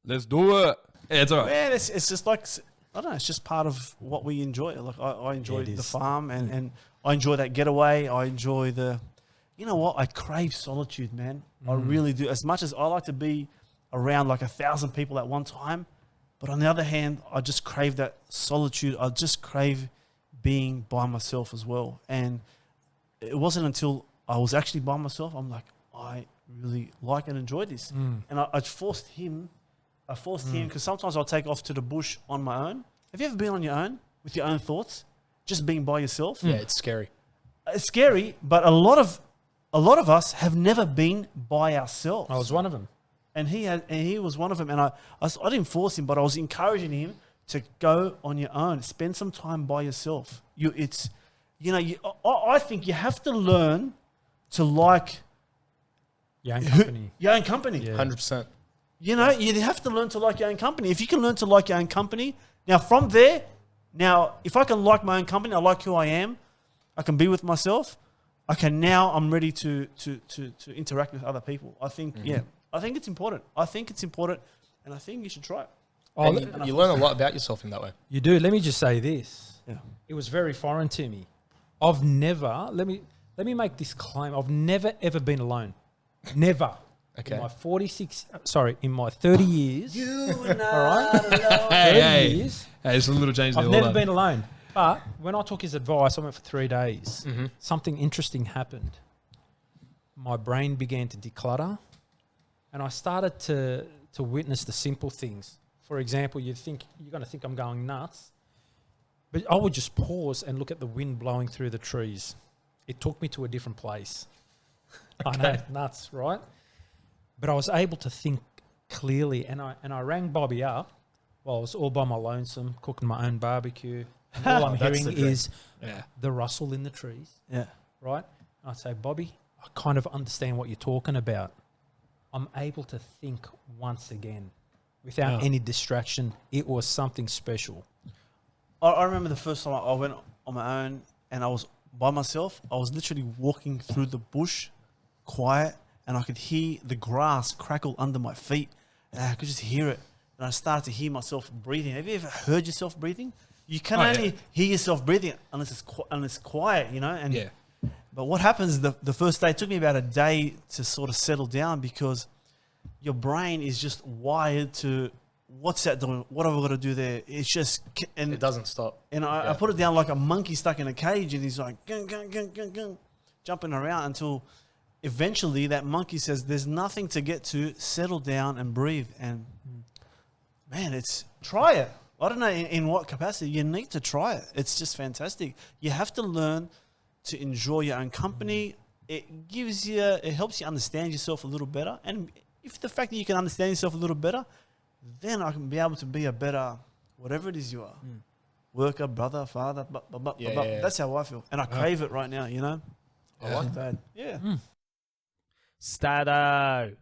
Let's do it. Yeah, it's all right. Man, it's just like, I don't know, it's just part of what we enjoy. Like I enjoy the farm and I enjoy that getaway. I enjoy you know what? I crave solitude, man. I really do. As much as I like to be around like 1,000 people at one time, but on the other hand, I just crave that solitude. I just crave being by myself as well. And it wasn't until I was actually by myself, I'm like, I really like and enjoy this. And I forced him because sometimes I'll take off to the bush on my own. Have you ever been on your own with your own thoughts, just being by yourself? Yeah, it's scary. It's scary, but a lot of us have never been by ourselves. I was one of them. And he was one of them. And I didn't force him, but I was encouraging him to go on your own, spend some time by yourself. I think you have to learn to like Your own company. your own company. Yeah. 100%. You know, you have to learn to like your own company. If you can learn to like your own company, now from there, if I can like my own company, I like who I am, I can be with myself. Okay, now I'm ready to interact with other people. I think, I think it's important. And I think you should try it. Oh, You learn a lot about yourself in that way. you do. Let me just say this. Yeah. It was very foreign to me. I've never, let me make this claim. I've never, ever been alone. Never. Okay. In my 30 years. You and I All right. alone. 30 years. Hey, it's a little change there. I've never been alone. But when I took his advice, I went for 3 days. Mm-hmm. Something interesting happened. My brain began to declutter, and I started to witness the simple things. For example, you're going to think I'm going nuts, but I would just pause and look at the wind blowing through the trees. It took me to a different place. I know, nuts, right? But I was able to think clearly, and I rang Bobby up while I was all by my lonesome, cooking my own barbecue. And all I'm That's hearing the dream. is the rustle in the trees, Yeah. right? And I'd say, Bobby, I kind of understand what you're talking about. I'm able to think once again without any distraction. It was something special. I remember the first time I went on my own and I was by myself. I was literally walking through the bush, quiet, and I could hear the grass crackle under my feet. And I could just hear it. And I started to hear myself breathing. Have you ever heard yourself breathing? You can only hear yourself breathing unless it's quiet, you know? And But what happens the first day, it took me about a day to sort of settle down because your brain is just wired to, what's that doing? What have I got to do there? It's just... And It doesn't stop. And I put it down like a monkey stuck in a cage, and he's like, gung, gung, gung, gung, gung, jumping around until eventually that monkey says, there's nothing to get to, settle down and breathe. And man, try it. I don't know in what capacity. You need to try it. It's just fantastic. You have to learn to enjoy your own company. It helps you understand yourself a little better. And if the fact that you can understand yourself a little better, then I can be able to be a better, whatever it is you are. Worker, brother, father, that's how I feel. And I crave it right now, you know? I like that. Yeah. Stato.